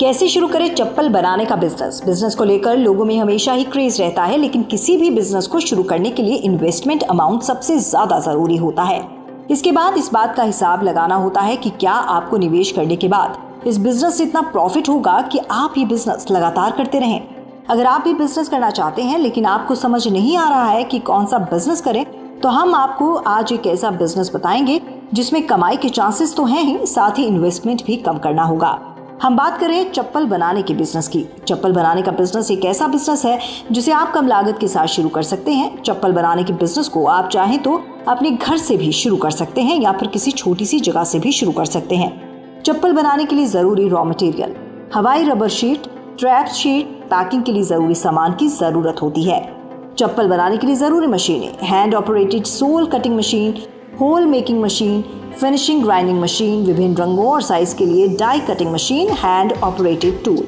कैसे शुरू करें चप्पल बनाने का बिजनेस को लेकर लोगों में हमेशा ही क्रेज रहता है, लेकिन किसी भी बिजनेस को शुरू करने के लिए इन्वेस्टमेंट अमाउंट सबसे ज्यादा जरूरी होता है। इसके बाद इस बात का हिसाब लगाना होता है कि क्या आपको निवेश करने के बाद इस बिजनेस से इतना प्रॉफिट होगा कि आप ये बिजनेस लगातार करते रहें। अगर आप भी बिजनेस करना चाहते हैं लेकिन आपको समझ नहीं आ रहा है कि कौन सा बिजनेस करें, तो हम आपको आज एक ऐसा बिजनेस बताएंगे जिसमें कमाई के चांसेस तो हैं ही, साथ ही इन्वेस्टमेंट भी कम करना होगा। हम बात करें चप्पल बनाने के बिजनेस की। चप्पल बनाने का बिजनेस एक ऐसा बिजनेस है जिसे आप कम लागत के साथ शुरू कर सकते हैं। चप्पल बनाने के बिजनेस को आप चाहें तो अपने घर से भी शुरू कर सकते हैं या फिर किसी छोटी सी जगह से भी शुरू कर सकते हैं। चप्पल बनाने के लिए जरूरी रॉ मटेरियल, हवाई rubber sheet, trap sheet, packing के लिए जरूरी सामान की जरूरत होती है। चप्पल बनाने के लिए जरूरी मशीनें, hand operated sole cutting machine, hole making machine, finishing grinding machine, विभिन्न रंगों और साइज के लिए die cutting machine, hand operated tool.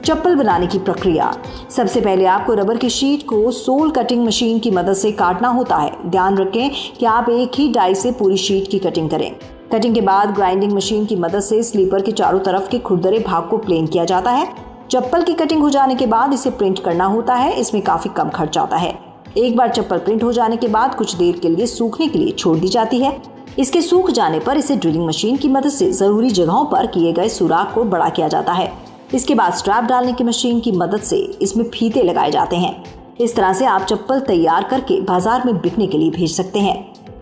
चप्पल बनाने की प्रक्रिया। सबसे पहले आपको रबर की शीट को सोल कटिंग मशीन की मदद से काटना होता है। ध्यान रखें कि आप एक ही डाई से पूरी शीट की कटिंग करें। कटिंग के बाद ग्राइंडिंग मशीन की मदद से स्लीपर के चारों तरफ के खुरदरे भाग को प्लेन किया जाता है। चप्पल की कटिंग हो जाने के बाद इसे प्रिंट करना होता है। इसमें काफी कम खर्च आता है। एक बार चप्पल प्रिंट हो जाने के बाद कुछ देर के लिए सूखने के लिए छोड़ दी जाती है। इसके सूख जाने पर इसे ड्रिलिंग मशीन की मदद से जरूरी जगहों पर किए गए सुराख को बड़ा किया जाता है। इसके बाद स्ट्रैप डालने की मशीन की मदद से इसमें फीते लगाए जाते हैं। इस तरह से आप चप्पल तैयार करके बाजार में बिकने के लिए भेज सकते हैं।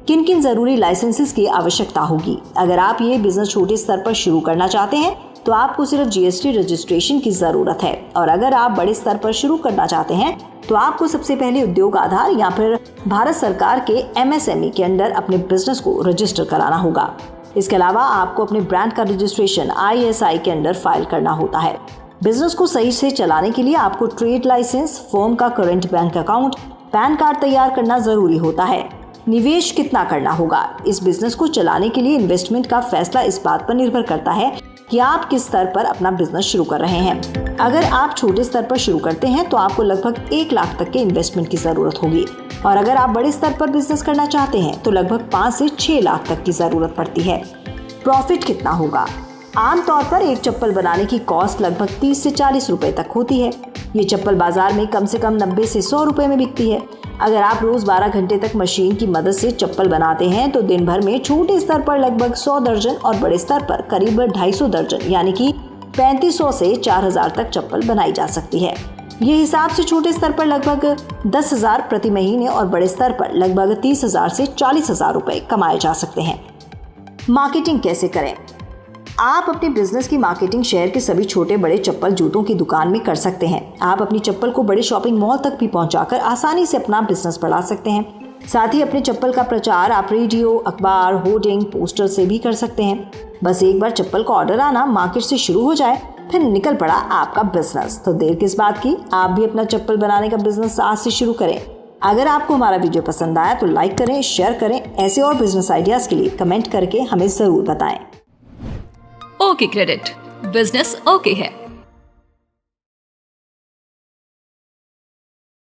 किन किन जरूरी लाइसेंसेस की आवश्यकता होगी? अगर आप ये बिजनेस छोटे स्तर पर शुरू करना चाहते हैं तो आपको सिर्फ जीएसटी रजिस्ट्रेशन की जरूरत है, और अगर आप बड़े स्तर पर शुरू करना चाहते हैं तो आपको सबसे पहले उद्योग आधार या फिर भारत सरकार के एमएसएमई के अंडर अपने बिजनेस को रजिस्टर कराना होगा। इसके अलावा आपको अपने ब्रांड का रजिस्ट्रेशन आईएसआई के अंडर फाइल करना होता है। बिजनेस को सही से चलाने के लिए आपको ट्रेड लाइसेंस, फर्म का current bank account, pan card तैयार करना जरूरी होता है। निवेश कितना करना होगा? इस बिजनेस को चलाने के लिए इन्वेस्टमेंट का फैसला इस बात पर निर्भर करता है कि आप किस स्तर पर अपना बिजनेस शुरू कर रहे हैं। अगर आप छोटे स्तर पर शुरू करते हैं तो आपको लगभग 1 लाख तक के इन्वेस्टमेंट की जरूरत होगी, और अगर आप बड़े स्तर पर बिजनेस करना चाहते हैं तो लगभग 5 से 6 लाख तक की जरूरत पड़ती है। प्रॉफिट कितना होगा? आमतौर पर एक चप्पल बनाने की कॉस्ट लगभग 30 से 40 रुपए तक होती है। ये चप्पल बाजार में कम से कम 90 से 100 रुपए में बिकती है। अगर आप रोज 12 घंटे तक मशीन की मदद से चप्पल बनाते हैं तो दिन भर में छोटे स्तर पर लगभग 100 दर्जन और बड़े स्तर पर करीब 250 दर्जन यानी कि 3500 से 4000 तक चप्पल बनाई जा सकती है। ये हिसाब से छोटे स्तर पर लगभग 10,000 प्रति महीने और बड़े स्तर पर लगभग 30,000 से 40,000 रुपए कमाए जा सकते हैं। मार्केटिंग कैसे करें? आप अपने बिजनेस की मार्केटिंग शहर के सभी छोटे बड़े चप्पल जूतों की दुकान में कर सकते हैं। आप अपनी चप्पल को बड़े शॉपिंग मॉल तक भी पहुंचाकर आसानी से अपना बिजनेस बढ़ा सकते हैं। साथ ही अपने चप्पल का प्रचार आप रेडियो, अखबार, होर्डिंग, पोस्टर से भी कर सकते हैं। बस एक बार चप्पल का ऑर्डर आना मार्केट से शुरू हो जाए, फिर निकल पड़ा आपका बिजनेस। तो देर किस बात की, आप भी अपना चप्पल बनाने का बिजनेस आज से शुरू करें। अगर आपको हमारा वीडियो पसंद आया तो लाइक करें, शेयर करें। ऐसे और बिजनेस आइडियाज के लिए कमेंट करके हमें जरूर बताएं। ओके क्रेडिट, बिजनेस ओके है।